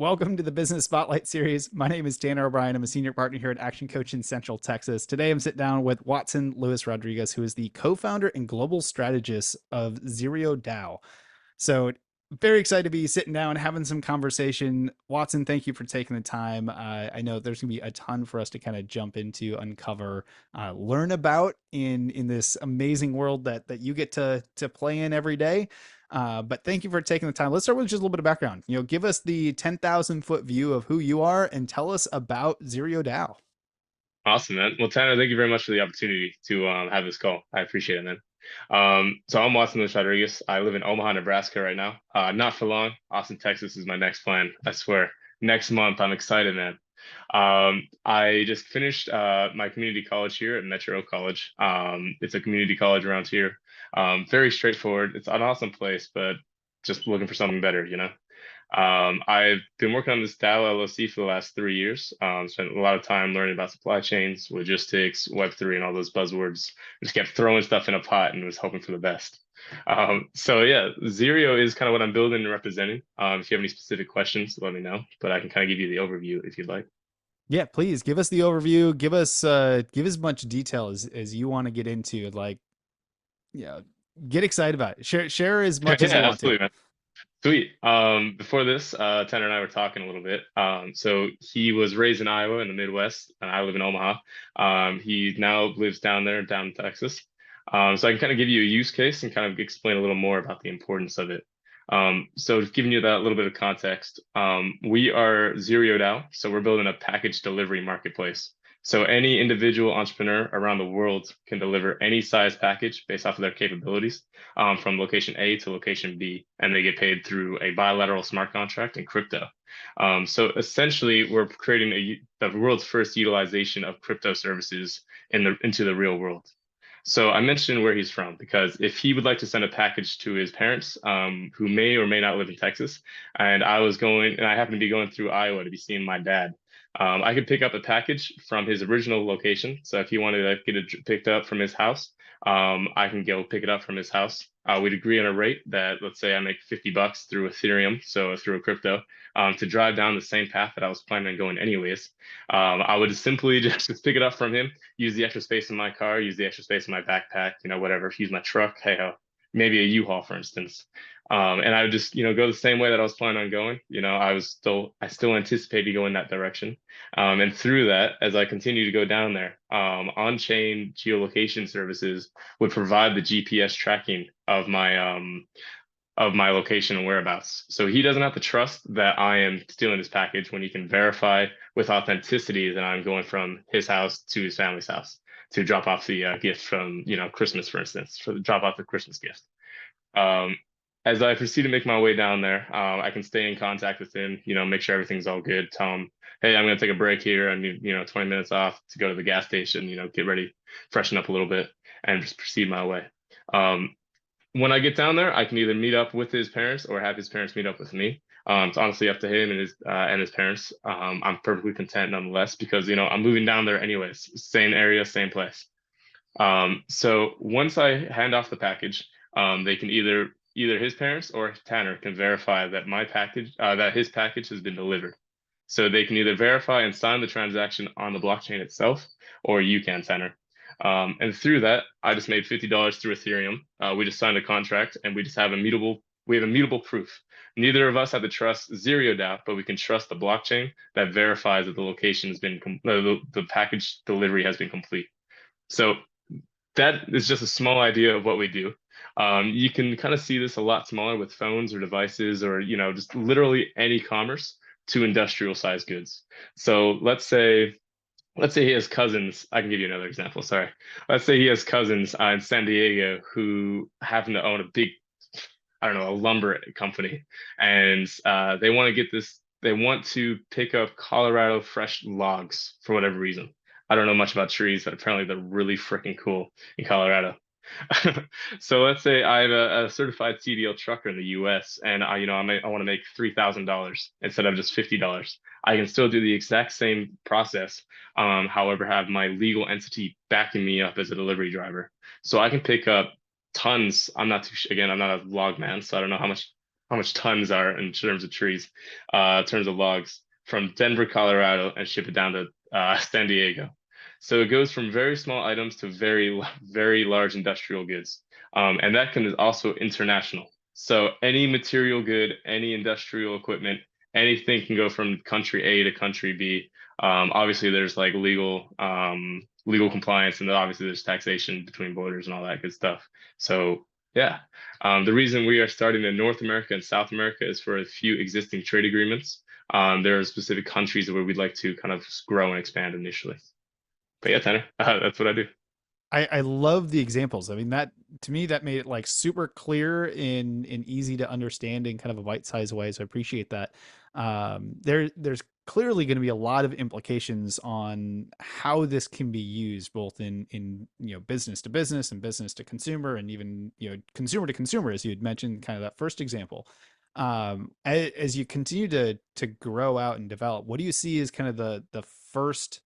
Welcome to the Business Spotlight series. My name is Tanner O'Brien. I'm a senior partner here at Action Coach in Central Texas. Today, I'm sitting down with Watson Lewis Rodriguez, who is the co-founder and global strategist of Zirio Dao. So, very excited to be sitting down, having some conversation. Watson, thank you for taking the time. I know there's going to be a ton for us to kind of jump into, uncover, learn about in this amazing world that you get to play in every day. But thank you for taking the time. Let's start with just a little bit of background. Give us the 10,000 foot view of who you are and tell us about Zirio Dao. Awesome, man. Well, Tanner, thank you very much for the opportunity to have this call. I appreciate it, man. So I'm Watson Lewis Rodriguez. I live in Omaha, Nebraska right now. Not for long. Austin, Texas is my next plan. I swear. Next month, I'm excited, man. I just finished my community college here at Metro College. It's a community college around here. Very straightforward. It's an awesome place, but just looking for something better, you know? I've been working on this DAO LLC for the last 3 years. Spent a lot of time learning about supply chains, logistics, Web3, and all those buzzwords. Just kept throwing stuff in a pot and was hoping for the best. So yeah, Zirio is kind of what I'm building and representing. If you have any specific questions, let me know, but I can kind of give you the overview if you'd like. Yeah, please give us the overview. Give as much detail as you want to get into. Like, yeah, get excited about it. Share as much as Yeah, you want to. absolutely, man. Sweet. Before this, Tanner and I were talking a little bit. So he was raised in Iowa in the Midwest, and I live in Omaha. He now lives down in Texas. So I can kind of give you a use case and kind of explain a little more about the importance of it. So just giving you that little bit of context, we are Zirio Dao, so we're building a package delivery marketplace. So any individual entrepreneur around the world can deliver any size package based off of their capabilities from location A to location B, and they get paid through a bilateral smart contract and crypto. So essentially, we're creating the world's first utilization of crypto services into the real world. So I mentioned where he's from because if he would like to send a package to his parents, who may or may not live in Texas, and I happened to be going through Iowa to be seeing my dad, I could pick up a package from his original location. So if he wanted to get it picked up from his house, I can go pick it up from his house. We'd agree on a rate that, let's say I make $50 through Ethereum, so through a crypto, to drive down the same path that I was planning on going anyways. I would simply just pick it up from him, use the extra space in my car, use the extra space in my backpack, whatever, use my truck, hey ho, maybe a U-Haul, for instance. And I would just, go the same way that I was planning on going. I still anticipated going that direction. And through that, as I continue to go down there, on-chain geolocation services would provide the GPS tracking of my location and whereabouts. So he doesn't have to trust that I am stealing his package when he can verify with authenticity that I'm going from his house to his family's house to drop off the gift from, Christmas, for instance, for the drop off the Christmas gift. Um, as I proceed to make my way down there, I can stay in contact with him, make sure everything's all good. Tell him, hey, I'm going to take a break here. I need, 20 minutes off to go to the gas station, get ready, freshen up a little bit, and just proceed my way. Um, when I get down there, I can either meet up with his parents or have his parents meet up with me. It's honestly up to him and his parents. I'm perfectly content nonetheless because I'm moving down there anyways, same area, same place. So once I hand off the package, they can either his parents or Tanner can verify that that his package has been delivered. So they can either verify and sign the transaction on the blockchain itself, or you can, Tanner. And through that, I just made $50 through Ethereum. We just signed a contract, and we have immutable proof. Neither of us have to trust Ziriodao, but we can trust the blockchain that verifies that the location has been the package delivery has been complete. So that is just a small idea of what we do. You can kind of see this a lot smaller with phones or devices or, just literally any commerce to industrial size goods. So let's say he has cousins. I can give you another example. Sorry. Let's say he has cousins in San Diego who happen to own a big, I don't know, a lumber company, and they want to get this. They want to pick up Colorado fresh logs for whatever reason. I don't know much about trees, but apparently they're really freaking cool in Colorado. So let's say I have a certified CDL trucker in the US and I want to make $3,000 instead of just $50. I can still do the exact same process, however, have my legal entity backing me up as a delivery driver. So I can pick up tons. I'm not a log man, so I don't know how much tons are in terms of trees, in terms of logs from Denver, Colorado, and ship it down to San Diego. So it goes from very small items to very large industrial goods, and that can is also international. So any material good, any industrial equipment, anything can go from country A to country B. Obviously, there's like legal compliance, and then obviously there's taxation between borders and all that good stuff. So yeah, the reason we are starting in North America and South America is for a few existing trade agreements. There are specific countries where we'd like to kind of grow and expand initially. But yeah, Tanner, that's what I do. I love the examples. I mean, that to me that made it like super clear in easy to understand in kind of a bite-sized way. So I appreciate that. There's clearly going to be a lot of implications on how this can be used both in business to business and business to consumer and even consumer to consumer, as you had mentioned, kind of that first example. As you continue to grow out and develop, what do you see as kind of the first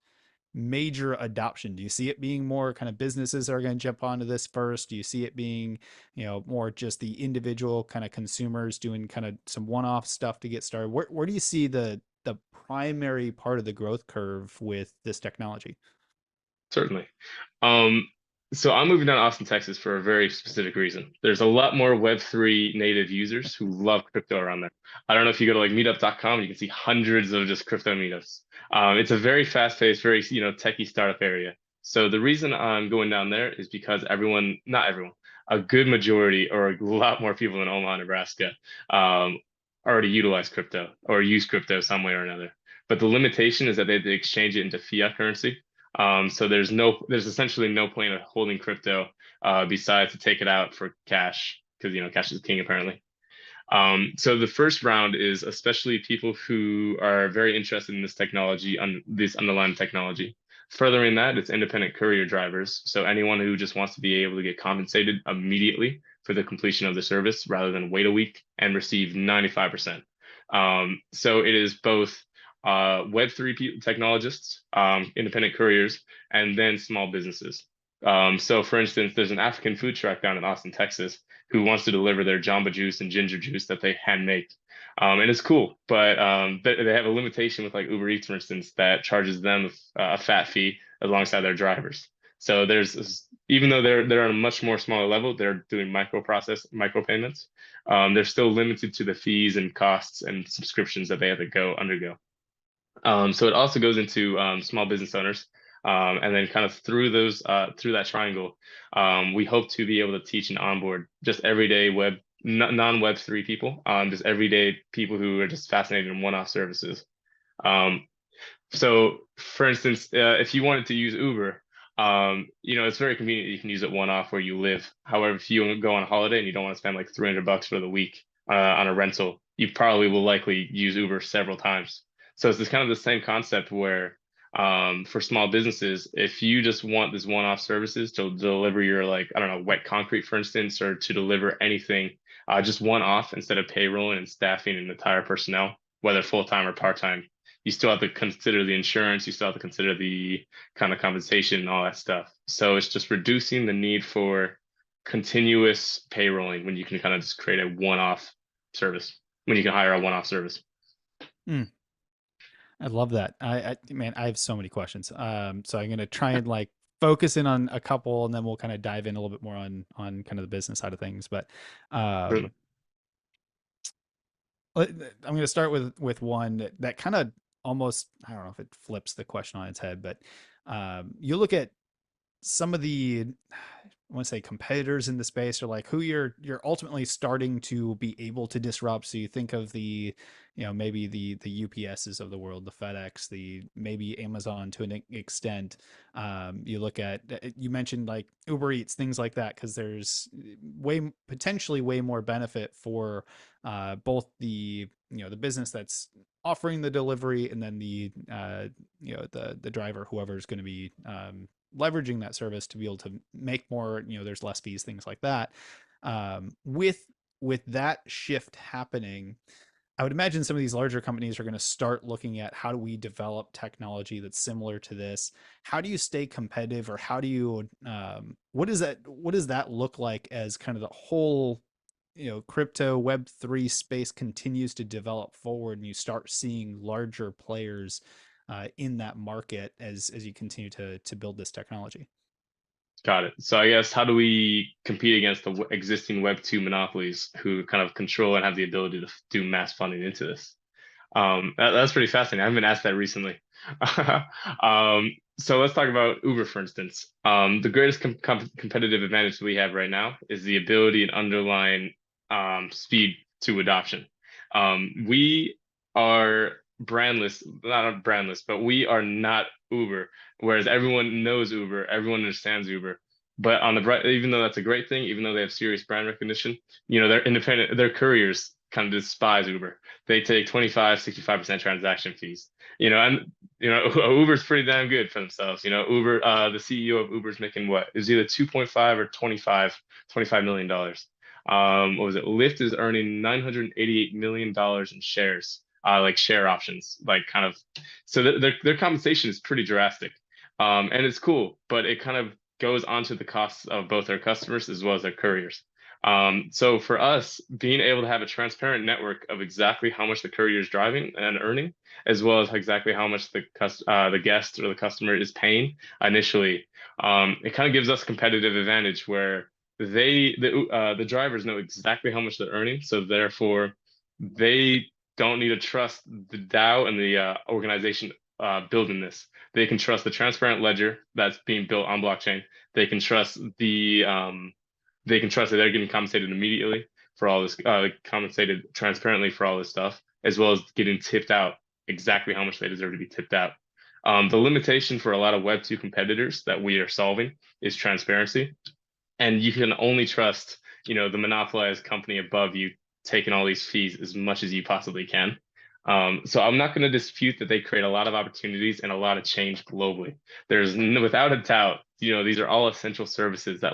major adoption? Do you see it being more kind of businesses are going to jump onto this first? Do you see it being, more just the individual kind of consumers doing kind of some one-off stuff to get started? Where do you see the primary part of the growth curve with this technology? Certainly. Um, so I'm moving down to Austin, Texas for a very specific reason. There's a lot more Web3 native users who love crypto around there. I don't know if you go to like meetup.com, you can see hundreds of just crypto meetups. It's a very fast-paced, very, techie startup area. So the reason I'm going down there is because everyone, not everyone, a good majority or a lot more people in Omaha, Nebraska, um, already utilize crypto or use crypto some way or another. But the limitation is that they have to exchange it into fiat currency. So there's essentially no point of holding crypto besides to take it out for cash because cash is king apparently. So the first round is especially people who are very interested in this technology, this underlying technology. Furthering that, it's independent courier drivers. So anyone who just wants to be able to get compensated immediately for the completion of the service rather than wait a week and receive 95%. So it is both Web3 technologists, independent couriers, and then small businesses. So for instance, there's an African food truck down in Austin, Texas, who wants to deliver their Jamba Juice and ginger juice that they hand make. And it's cool, but they have a limitation with like Uber Eats, for instance, that charges them a fat fee alongside their drivers. So even though they're on a much more smaller level, they're doing micro payments. They're still limited to the fees and costs and subscriptions that they have to go undergo. So it also goes into small business owners. And then kind of through that triangle, we hope to be able to teach and onboard just everyday non-Web3 people, just everyday people who are just fascinated in one-off services. Um, so for instance, if you wanted to use Uber, it's very convenient. You can use it one-off where you live. However, if you go on a holiday and you don't want to spend like $300 for the week on a rental, you probably will likely use Uber several times. So it's this kind of the same concept where for small businesses, if you just want this one-off services to deliver your like, I don't know, wet concrete, for instance, or to deliver anything just one-off instead of payrolling and staffing an entire personnel, whether full-time or part-time, you still have to consider the insurance, you still have to consider the kind of compensation and all that stuff. So it's just reducing the need for continuous payrolling when you can kind of just create a one-off service, when you can hire a one-off service. Mm, I love that. Man, I have so many questions. So I'm gonna try and like focus in on a couple, and then we'll kind of dive in a little bit more on kind of the business side of things. But Really. um, I'm going to start with one that kind of almost, I don't know if it flips the question on its head, but you look at some of the, I want to say, competitors in the space, or like who you're ultimately starting to be able to disrupt. So you think of the, maybe the UPSs of the world, the FedEx, the maybe Amazon to an extent. You look at, you mentioned like Uber Eats, things like that, because there's potentially way more benefit for both the business that's offering the delivery, and then the driver, whoever's going to be leveraging that service to be able to make more. There's less fees, things like that. With that shift happening, I would imagine some of these larger companies are going to start looking at, how do we develop technology that's similar to this? How do you stay competitive, or how do you what does that look like as kind of the whole crypto Web3 space continues to develop forward, and you start seeing larger players in that market as you continue to build this technology. Got it. So I guess how do we compete against the existing Web 2 monopolies who kind of control and have the ability to do mass funding into this? That's pretty fascinating. I haven't been asked that recently. So let's talk about Uber, for instance. The greatest competitive advantage that we have right now is the ability and underlying speed to adoption. We are brandless, not brandless, but we are not Uber. Whereas everyone knows Uber, everyone understands Uber. But on the bright, even though that's a great thing, even though they have serious brand recognition, they're independent, their couriers kind of despise Uber. They take 25, 65% transaction fees. And Uber's pretty damn good for themselves. Uber, the CEO of Uber's making what? Is either 2.5 or 25 million dollars. What was it? Lyft is earning 988 million dollars in shares, like share options, like kind of. So their compensation is pretty drastic, and it's cool, but it kind of goes onto the costs of both their customers as well as their couriers. So for us, being able to have a transparent network of exactly how much the courier is driving and earning, as well as exactly how much the guest or the customer is paying initially, it kind of gives us competitive advantage where the drivers know exactly how much they're earning, so therefore they don't need to trust the DAO and the organization building this. They can trust the transparent ledger that's being built on blockchain. They can trust they can trust that they're getting compensated immediately for all this, compensated transparently for all this stuff, as well as getting tipped out exactly how much they deserve to be tipped out. The limitation for a lot of Web 2 competitors that we are solving is transparency. And you can only trust, the monopolized company above you taking all these fees as much as you possibly can. So I'm not going to dispute that they create a lot of opportunities and a lot of change globally. Without a doubt, these are all essential services that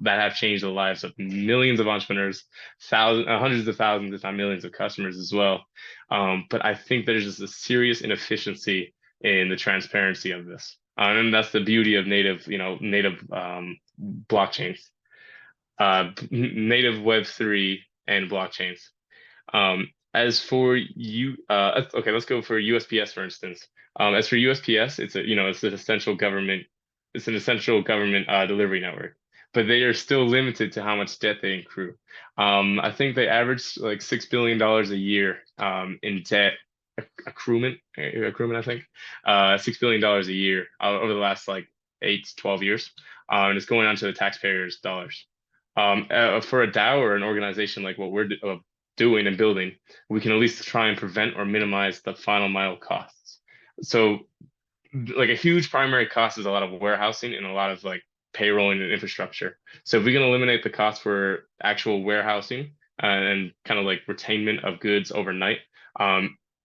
that have changed the lives of millions of entrepreneurs, hundreds of thousands, if not millions of customers as well. But I think there's just a serious inefficiency in the transparency of this. And that's the beauty of native blockchains, native Web3 and blockchains. As for you, okay, let's go for USPS for instance. As for USPS, it's an essential government delivery network, but they are still limited to how much debt they accrue. I think they average like $6 billion a year in debt accruement. I think $6 billion a year over the last like 8 to 12 years, and it's going on to the taxpayers' dollars. For a DAO or an organization like what we're doing and building, we can at least try and prevent or minimize the final mile costs. So, like a huge primary cost is a lot of warehousing and a lot of like payrolling and infrastructure. So, if we can eliminate the cost for actual warehousing and kind of like retainment of goods overnight,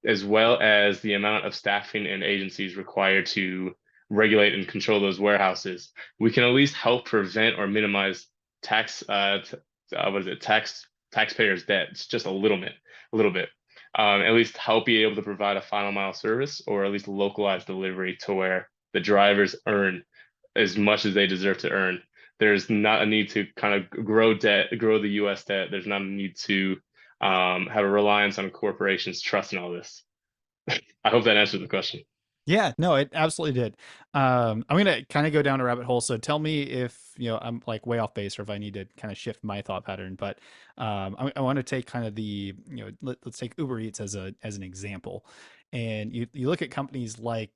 as well as the amount of staffing and agencies required to regulate and control those warehouses, we can at least help prevent or minimize tax what is it taxpayers debt. It's just a little bit, at least help be able to provide a final mile service or at least localized delivery to where the drivers earn as much as they deserve to earn. There's not a need to kind of grow the US debt. There's not a need to have a reliance on corporations trusting all this. I hope that answers the question. Yeah, no, it absolutely did. I'm gonna kind of go down a rabbit hole. So tell me if I'm like way off base or if I need to kind of shift my thought pattern. But I want to take kind of let's take Uber Eats as an example, and you look at companies like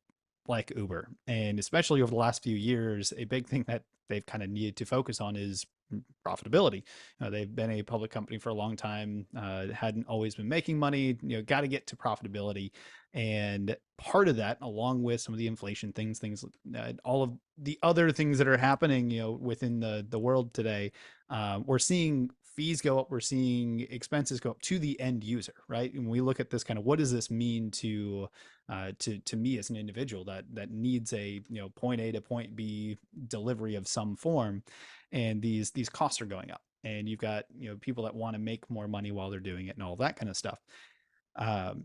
Uber, and especially over the last few years, a big thing that they've kind of needed to focus on is profitability. They've been a public company for a long time, hadn't always been making money. Got to get to profitability, and part of that, along with some of the inflation things, all of the other things that are happening, within the world today, we're seeing fees go up, we're seeing expenses go up to the end user, right? And we look at this kind of, what does this mean to me as an individual that needs a point A to point B delivery of some form, and these costs are going up, and you've got people that want to make more money while they're doing it and all that kind of stuff.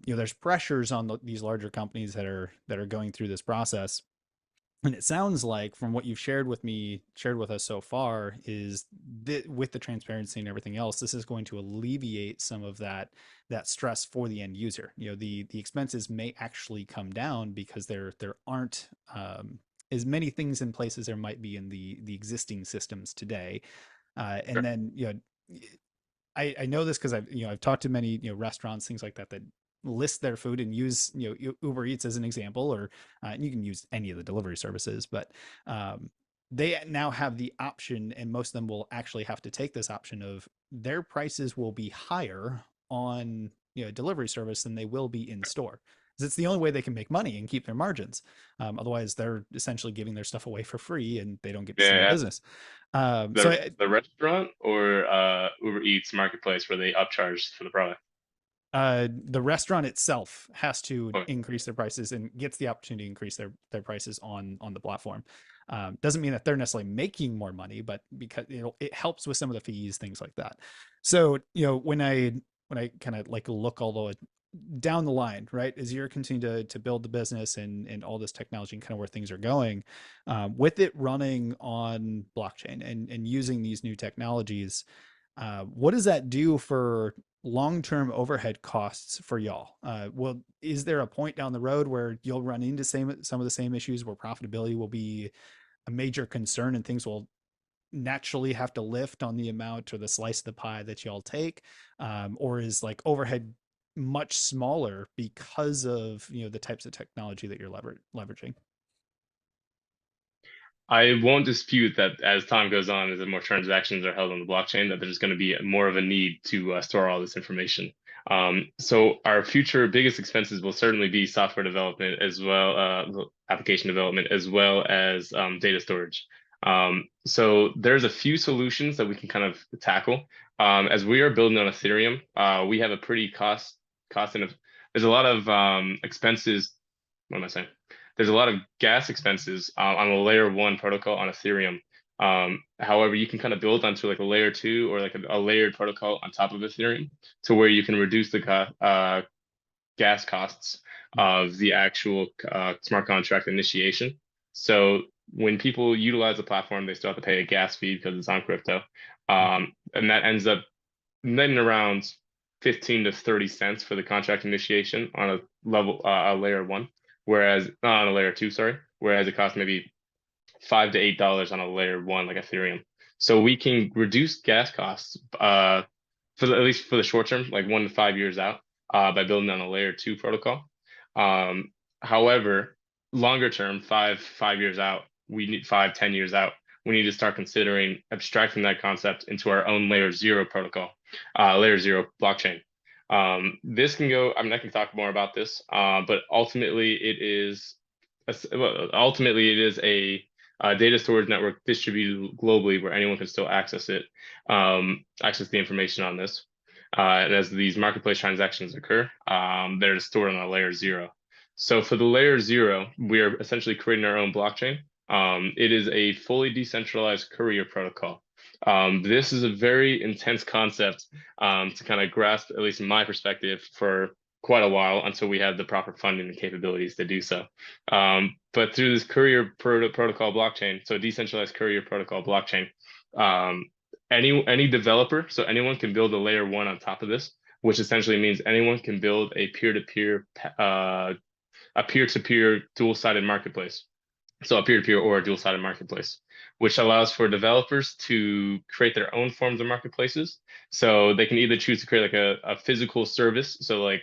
There's pressures on these larger companies that are going through this process, And it sounds like from what you've shared with us so far, is that with the transparency and everything else, this is going to alleviate some of that stress for the end user. The expenses may actually come down because there aren't as many things in place as there might be in the existing systems today. And Sure. then I know this because I've talked to many restaurants, things like that, that list their food and use Uber Eats as an example, or and you can use any of the delivery services, but they now have the option, and most of them will actually have to take this option of their prices will be higher on delivery service than they will be in store. Because it's the only way they can make money and keep their margins. Otherwise, they're essentially giving their stuff away for free, and they don't get to Yeah, see any yeah. business. Um, so The I, the restaurant or Uber Eats marketplace where they upcharge for the product. the restaurant itself has to Okay. increase their prices and gets the opportunity to increase their prices on the platform. Doesn't mean that they're necessarily making more money, but because it helps with some of the fees, things like that. So when I kind of like look all the down the line, right, as you're continuing to build the business and all this technology and kind of where things are going, with it running on blockchain and using these new technologies, what does that do for long-term overhead costs for y'all? Well, is there a point down the road where you'll run into some of the same issues where profitability will be a major concern and things will naturally have to lift on the amount or the slice of the pie that y'all take? Or is like overhead much smaller because of the types of technology that you're leveraging? I won't dispute that as time goes on, as more transactions are held on the blockchain, that there's going to be more of a need to store all this information. So our future biggest expenses will certainly be software development as well, application development, as well as data storage. So there's a few solutions that we can kind of tackle. As we are building on Ethereum, we have a pretty cost and there's a lot of expenses. What am I saying? There's a lot of gas expenses on a layer one protocol on Ethereum. However, you can kind of build onto like a layer two or like a layered protocol on top of Ethereum to where you can reduce the gas costs Mm. of the actual smart contract initiation. So when people utilize the platform, they still have to pay a gas fee because it's on crypto. And that ends up netting around 15 to 30 cents for the contract initiation on a level, a layer one, whereas not on a layer two, sorry, whereas it costs maybe $5 to $8 on a layer one like Ethereum. So we can reduce gas costs at least for the short term, like 1 to 5 years out, by building on a layer two protocol. Um, However, longer term, five years out, we need 5, 10 years out, we need to start considering abstracting that concept into our own layer zero protocol, layer zero blockchain. This can go, I mean, I can talk more about this, but ultimately it is a data storage network distributed globally where anyone can still access it, access the information on this. And as these marketplace transactions occur, they're stored on a layer zero. So for the layer zero, we are essentially creating our own blockchain. It is a fully decentralized courier protocol. This is a very intense concept to kind of grasp, at least in my perspective, for quite a while until we have the proper funding and capabilities to do so. But through this courier protocol blockchain, so decentralized courier protocol blockchain, um, any developer, so anyone can build a layer one on top of this, which essentially means anyone can build a peer-to-peer dual-sided marketplace. So a peer-to-peer or a dual-sided marketplace, which allows for developers to create their own forms of marketplaces. So they can either choose to create like a physical service. So like,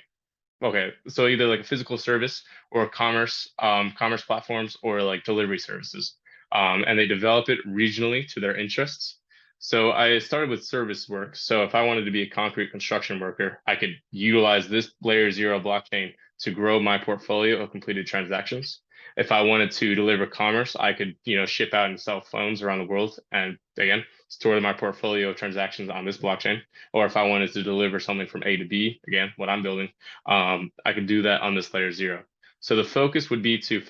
okay, so either like a physical service or commerce platforms or like delivery services. And they develop it regionally to their interests. So I started with service work. So if I wanted to be a concrete construction worker, I could utilize this layer zero blockchain to grow my portfolio of completed transactions. If I wanted to deliver commerce, I could, ship out and sell phones around the world and again, store my portfolio of transactions on this blockchain. Or if I wanted to deliver something from A to B, again, what I'm building, I could do that on this layer zero. So the focus would be to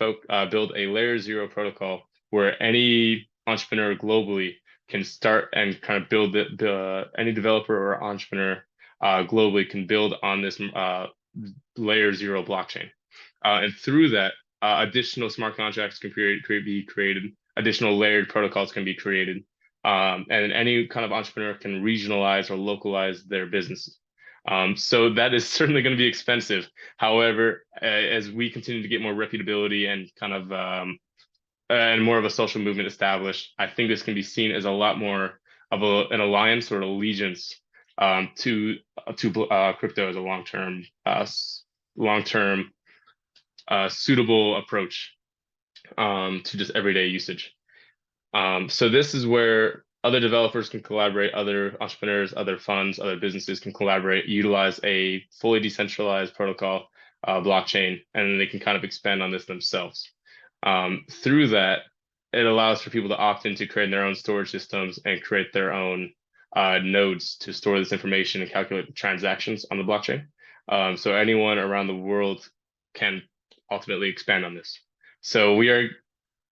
build a layer zero protocol where any entrepreneur globally can start and kind of build any developer or entrepreneur globally can build on this layer zero blockchain. And through that, additional smart contracts can be created, additional layered protocols can be created, and any kind of entrepreneur can regionalize or localize their businesses. So that is certainly going to be expensive. However, as we continue to get more reputability and kind of and more of a social movement established, I think this can be seen as a lot more of an alliance or allegiance to crypto as a long term suitable approach to just everyday usage. So this is where other developers can collaborate, other entrepreneurs, other funds, other businesses can collaborate, utilize a fully decentralized protocol, blockchain, and then they can kind of expand on this themselves. Through that, it allows for people to opt into creating their own storage systems and create their own nodes to store this information and calculate the transactions on the blockchain. So anyone around the world can ultimately expand on this. So we are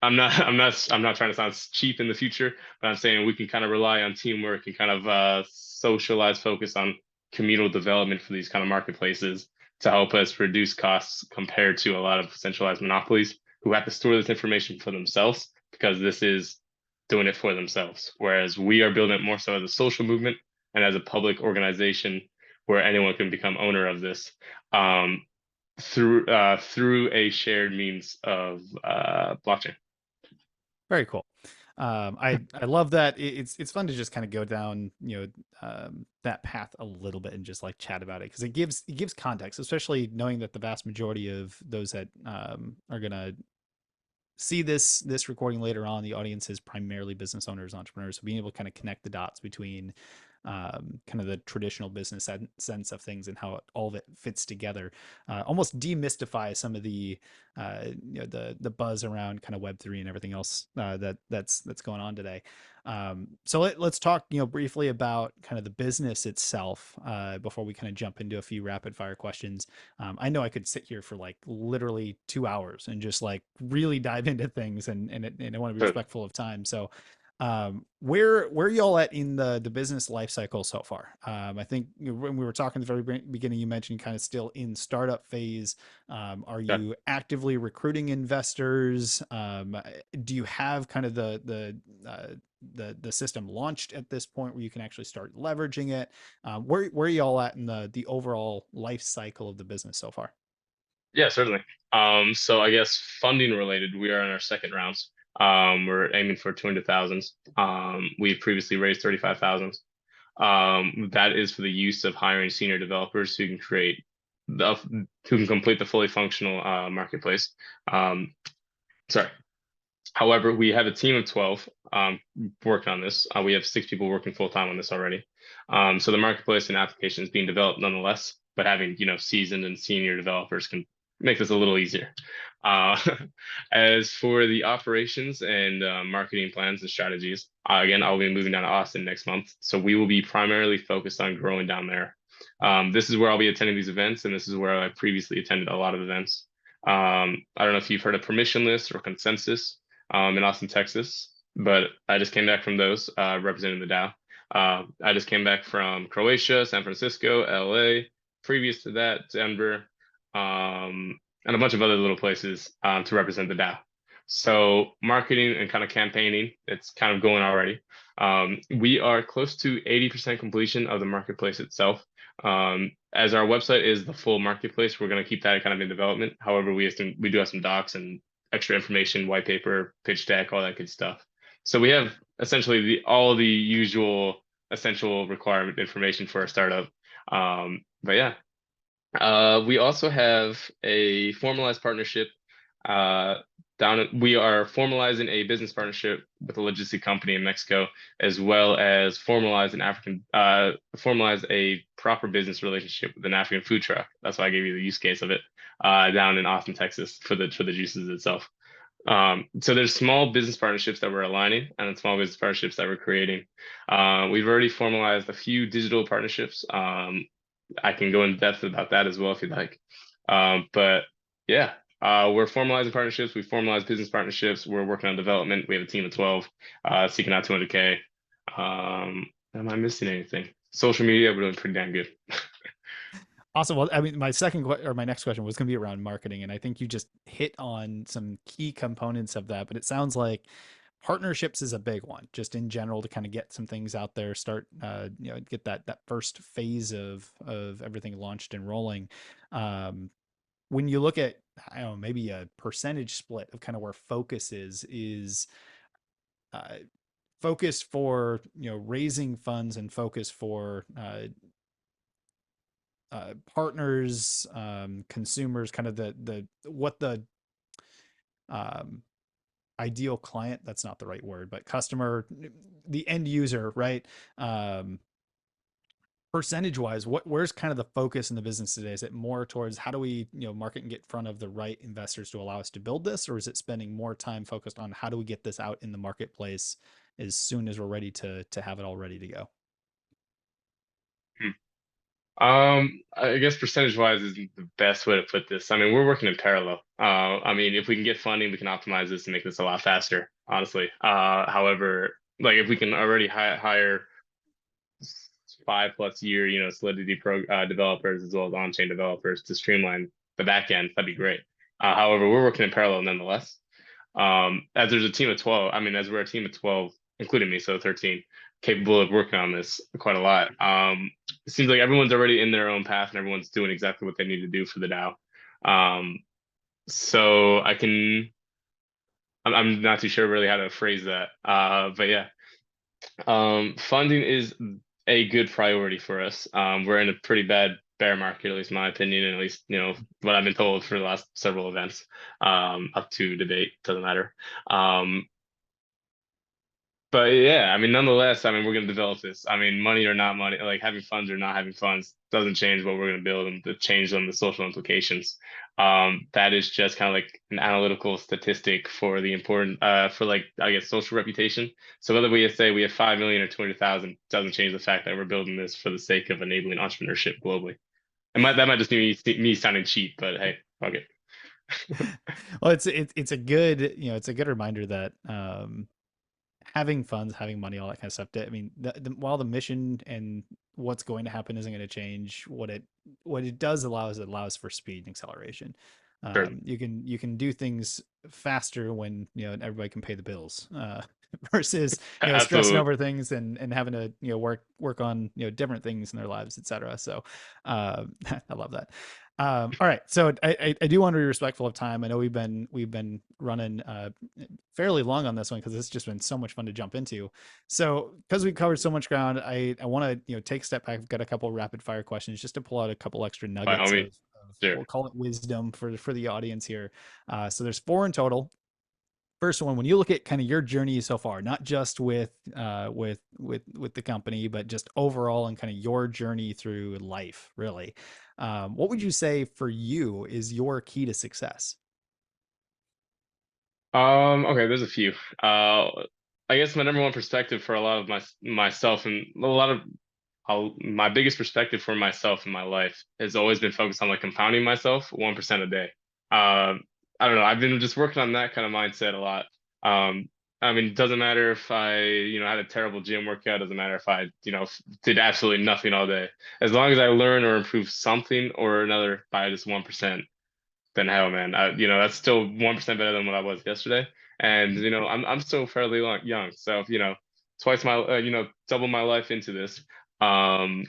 I'm not trying to sound cheap in the future, but I'm saying we can kind of rely on teamwork and kind of socialize focus on communal development for these kind of marketplaces to help us reduce costs compared to a lot of centralized monopolies who have to store this information for themselves because this is doing it for themselves. Whereas we are building it more so as a social movement and as a public organization where anyone can become owner of this. Through a shared means of blockchain. Very cool. I love that. It's fun to just kind of go down, that path a little bit and just like chat about it because it gives context, especially knowing that the vast majority of those that are gonna see this recording later on, the audience is primarily business owners, entrepreneurs. So being able to kind of connect the dots between kind of the traditional business sense of things and how all of it fits together, almost demystify some of the the buzz around kind of Web3 and everything else that's going on today. So let's talk briefly about kind of the business itself before we kind of jump into a few rapid fire questions. I know I could sit here for like literally 2 hours and just like really dive into things, and I want to be Sure. respectful of time. So where y'all at in the business life cycle so far? I think when we were talking at the very beginning, you mentioned kind of still in startup phase. Are Yeah. you actively recruiting investors? Do you have kind of the system launched at this point where you can actually start leveraging it? Where are y'all at in the overall life cycle of the business so far? Yeah, certainly. So I guess funding related, we are in our second rounds. We're aiming for 200,000. We've previously raised 35,000. That is for the use of hiring senior developers who can who can complete the fully functional marketplace. Sorry. However, we have a team of 12 working on this. We have 6 people working full time on this already. So the marketplace and application is being developed nonetheless, but having seasoned and senior developers can make this a little easier. Uh, as for the operations and marketing plans and strategies, again, I'll be moving down to Austin next month, so we will be primarily focused on growing down there. This is where I'll be attending these events, and this is where I previously attended a lot of events. I don't know if you've heard of Permissionless or Consensus in Austin, Texas. But I just came back from those representing the DAO. I just came back from Croatia, San Francisco, LA, previous to that, Denver, and a bunch of other little places to represent the DAO. So marketing and kind of campaigning, it's kind of going already. We are close to 80% completion of the marketplace itself. As our website is the full marketplace, we're going to keep that kind of in development. However, we do have some docs and extra information, white paper, pitch deck, all that good stuff. So we have essentially all the usual essential requirement information for a startup. But yeah, we also have a formalized partnership. We are formalizing a business partnership with a logistic company in Mexico, as well as formalize a proper business relationship with an African food truck. That's why I gave you the use case of it down in Austin, Texas, for the juices itself. So there's small business partnerships that we're aligning and small business partnerships that we're creating. We've already formalized a few digital partnerships. I can go in depth about that as well if you'd like. But yeah, we're formalizing partnerships. We formalized business partnerships. We're working on development. We have a team of 12 seeking out 200K. Am I missing anything? Social media, we're doing pretty damn good. Awesome. Well, I mean, my next question was going to be around marketing, and I think you just hit on some key components of that. But it sounds like partnerships is a big one, just in general, to kind of get some things out there, start, get that first phase of everything launched and rolling. Um, when you look at, I don't know, maybe a percentage split of kind of where focus is uh, focus for raising funds and focus for partners, consumers, kind of the what the um, ideal client, that's not the right word, but customer, the end user, right? Um, Percentage wise, where's kind of the focus in the business today? Is it more towards how do we market and get in front of the right investors to allow us to build this, or is it spending more time focused on how do we get this out in the marketplace as soon as we're ready to have it all ready to go? I guess percentage wise is the best way to put this. I mean, we're working in parallel. I mean, if we can get funding, we can optimize this and make this a lot faster, honestly. However, like if we can already hire 5+ year, Solidity developers as well as on-chain developers to streamline the back end, that'd be great. However, we're working in parallel nonetheless. As there's a team of 12, I mean, as we're a team of 12, including me, so 13, capable of working on this quite a lot. It seems like everyone's already in their own path and everyone's doing exactly what they need to do for the DAO. Um, so I'm not too sure really how to phrase that. But yeah, funding is a good priority for us. We're in a pretty bad bear market, at least in my opinion, and at least, what I've been told for the last several events, up to debate, doesn't matter. Um, but yeah, I mean, nonetheless, I mean, we're going to develop this. I mean, money or not money, like having funds or not having funds doesn't change what we're going to build and to change them, the social implications. That is just kind of like an analytical statistic for the important, for like, I guess, social reputation. So whether we say we have 5 million or 200,000 doesn't change the fact that we're building this for the sake of enabling entrepreneurship globally. That might just be me sounding cheap, but hey, fuck it. Well, it's a good it's a good reminder that having funds, having money, all that kind of stuff. I mean, while the mission and what's going to happen isn't going to change, what it does allow is it allows for speed and acceleration. Sure. You can do things faster when everybody can pay the bills, versus stressing Absolutely. over things and having to work on different things in their lives, etc. So I love that. All right, so I do want to be respectful of time. I know we've been running fairly long on this one because it's just been so much fun to jump into. So because we covered so much ground, I want to take a step back. I've got a couple rapid fire questions just to pull out a couple extra By all nuggets means. of Sure. we'll call it wisdom for the audience here. So there's four in total. First one, when you look at kind of your journey so far, not just with the company, but just overall and kind of your journey through life, really, what would you say for you is your key to success? Okay, there's a few. Uh, I guess my number one perspective for a lot of myself and a lot of my biggest perspective for myself in my life has always been focused on like compounding myself 1% a day. I don't know. I've been just working on that kind of mindset a lot. Um, I mean, it doesn't matter if I, had a terrible gym workout. Doesn't matter if I, did absolutely nothing all day. As long as I learn or improve something or another by just 1%, then hell, man, that's still 1% better than what I was yesterday. And I'm still fairly young, so twice my, double my life into this. Um,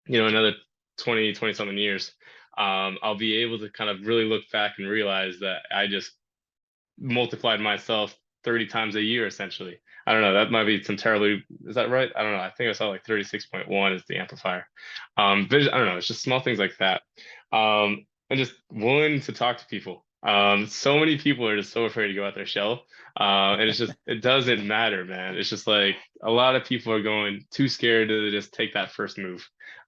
another 20 something years, I'll be able to kind of really look back and realize that I just multiplied myself 30 times a year essentially. I don't know, that might be some terribly, is that right? I don't know. I think I saw like 36.1 is the amplifier. But I don't know, it's just small things like that. And just willing to talk to people. So many people are just so afraid to go out their shell. And it's just, it doesn't matter, man. It's just like a lot of people are going too scared to just take that first move.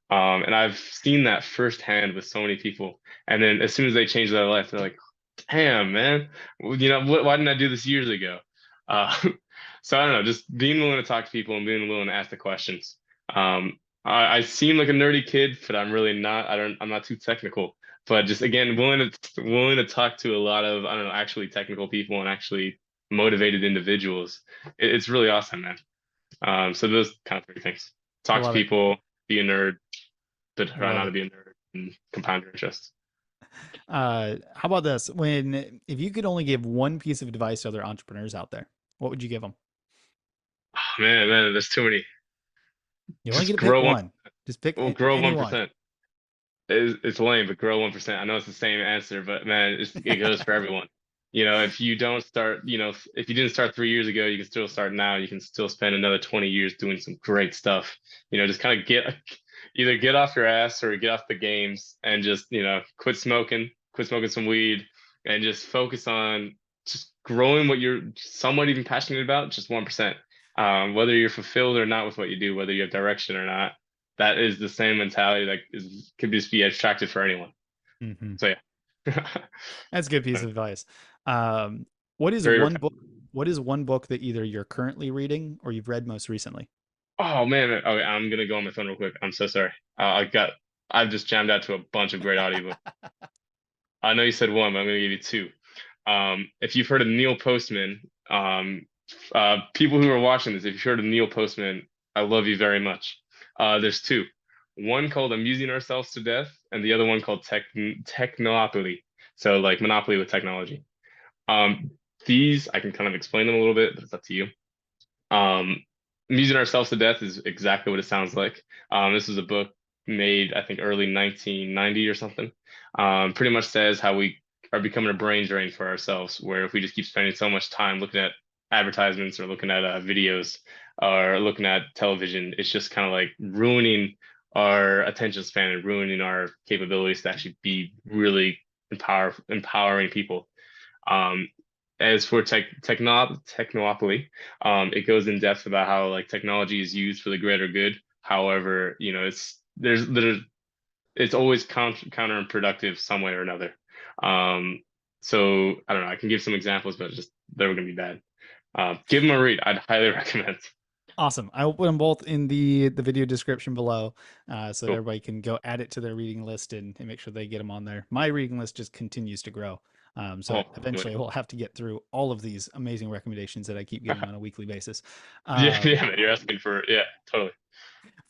And I've seen that firsthand with so many people. And then as soon as they change their life, they're like, damn, man, why didn't I do this years ago? Uh, so I don't know, just being willing to talk to people and being willing to ask the questions. I seem like a nerdy kid, but I'm really not. I'm not too technical, but just again, willing to talk to a lot of, I don't know, actually technical people and actually motivated individuals. It's really awesome, man. So those kind of three things: I talk to love it. people, be a nerd, but I try love not to it. be a nerd. compound interest. How about this? If you could only give one piece of advice to other entrepreneurs out there, what would you give them? Oh, man, there's too many. You only get Just to pick grow one. one. Just pick Well, grow any one one. percent. It's lame, but grow 1%. I know it's the same answer, but man, it goes for everyone. If you don't start, if you didn't start 3 years ago, you can still start now. You can still spend another 20 years doing some great stuff. Just kind of either get off your ass or get off the games and just, quit smoking some weed and just focus on just growing what you're somewhat even passionate about, just 1%. Whether you're fulfilled or not with what you do, whether you have direction or not, that is the same mentality that could just be attractive for anyone. Hmm. So yeah, That's a good piece of advice. Um, what is very. one book? What is one book that either you're currently reading or you've read most recently? Oh man, okay, I'm gonna go on my phone real quick. I'm so sorry. I've just jammed out to a bunch of great audiobooks. I know you said one, but I'm gonna give you two. If you've heard of Neil Postman, people who are watching this, if you've heard of Neil Postman, I love you very much. There's two. One called Amusing Ourselves to Death, and the other one called Technopoly. So like Monopoly with technology. Um, these I can kind of explain them a little bit, but it's up to you. Um, Amusing Ourselves to Death is exactly what it sounds like. This is a book made, I think, early 1990 or something. Pretty much says how we are becoming a brain drain for ourselves, where if we just keep spending so much time looking at advertisements or looking at videos or looking at television, it's just kind of like ruining our attention span and ruining our capabilities to actually be really empowering people. Um, as for Technopoly, it goes in depth about how like technology is used for the greater good. However, it's always counterproductive some way or another. Um, so I don't know. I can give some examples, but just they're going to be bad. Give them a read. I'd highly recommend. Awesome. I will put them both in the video description below, so that Cool. everybody can go add it to their reading list and make sure they get them on there. My reading list just continues to grow. So Oh, eventually wait. we'll have to get through all of these amazing recommendations that I keep getting on a weekly basis. Yeah, Um, yeah, man, you're asking for yeah, totally.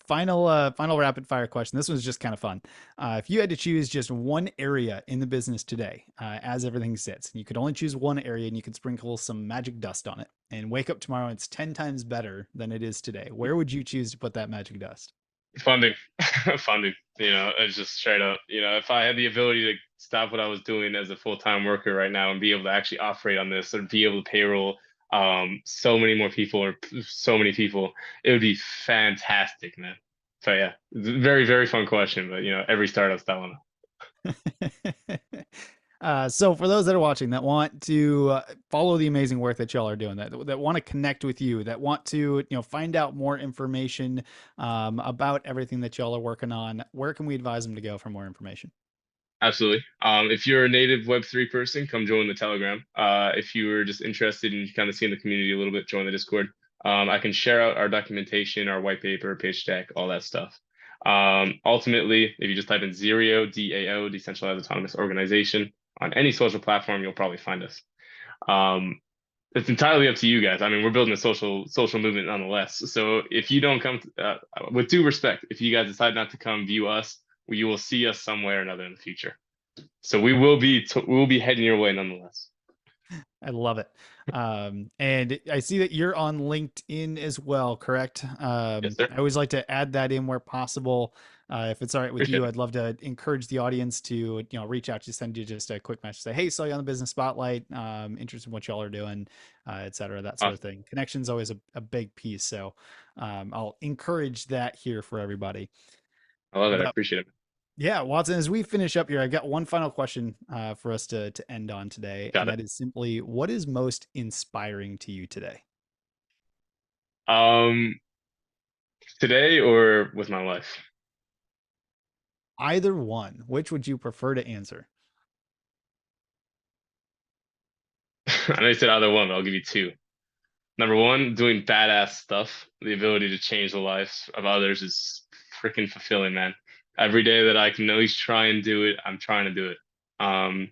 final rapid fire question. This one's just kind of fun. If you had to choose just one area in the business today, as everything sits, and you could only choose one area and you could sprinkle some magic dust on it and wake up tomorrow and it's 10 times better than it is today, where would you choose to put that magic dust? Funding, funding. It's just straight up. If I had the ability to stop what I was doing as a full-time worker right now and be able to actually operate on this or be able to payroll so many more people or so many people, it would be fantastic, man. So yeah, it's a very, very fun question, but every startup's that one. So for those that are watching that want to follow the amazing work that y'all are doing, that want to connect with you, that want to find out more information about everything that y'all are working on, where can we advise them to go for more information? Absolutely. If you're a native Web3 person, come join the Telegram. If you are just interested in kind of seeing the community a little bit, join the Discord. I can share out our documentation, our white paper, pitch deck, all that stuff. Ultimately, if you just type in Zirio, DAO, Decentralized Autonomous Organization, on any social platform, you'll probably find us. Um, it's entirely up to you guys. I mean, we're building a social movement nonetheless. So if you don't come, with due respect, if you guys decide not to come view us, you will see us somewhere or another in the future. So we will be heading your way nonetheless. I love it. And I see that you're on LinkedIn as well, correct? Yes, sir. I always like to add that in where possible. If it's all right with Appreciate you, it. I'd love to encourage the audience to, reach out to send you just a quick message, say, hey, saw you on the business spotlight, interested in what y'all are doing, et cetera, that sort of Awesome. thing. Connection's always a big piece. So I'll encourage that here for everybody. I love it. I But appreciate it. yeah, Watson, as we finish up here, I've got one final question for us to end on today, Got and it. that is simply, what is most inspiring to you today? Um, Today or with my life? Either one. Which would you prefer to answer? I know you said either one, but I'll give you two. Number one, doing badass stuff. The ability to change the lives of others is freaking fulfilling, man. Every day that I can at least try and do it, I'm trying to do it.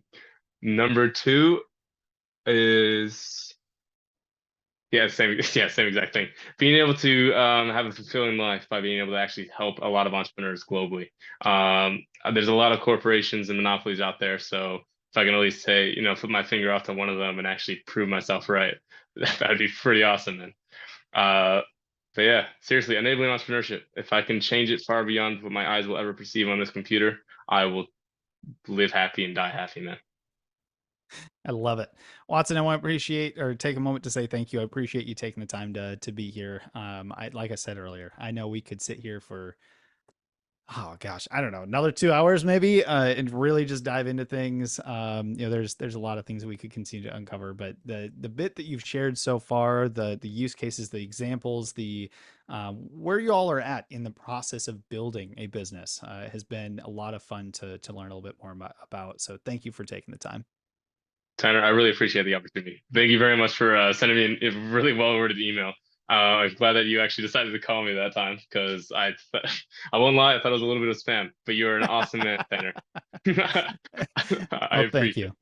Number two is Yeah, same. Yeah, same exact thing. Being able to have a fulfilling life by being able to actually help a lot of entrepreneurs globally. There's a lot of corporations and monopolies out there, so if I can at least say, put my finger off to one of them and actually prove myself right, that'd be pretty awesome, man. Uh, but yeah, seriously, enabling entrepreneurship. If I can change it far beyond what my eyes will ever perceive on this computer, I will live happy and die happy, man. I love it. Watson, I want to appreciate or take a moment to say thank you. I appreciate you taking the time to be here. Like I said earlier, I know we could sit here for, oh gosh, I don't know, another 2 hours maybe, and really just dive into things. There's a lot of things that we could continue to uncover, but the bit that you've shared so far, the use cases, the examples, the where you all are at in the process of building a business, has been a lot of fun to learn a little bit more about. So thank you for taking the time. Tanner, I really appreciate the opportunity. Thank you very much for sending me a really well-worded email. I'm glad that you actually decided to call me that time because I won't lie, I thought it was a little bit of spam, but you're an awesome man, Tanner. I Well, thank appreciate you. it.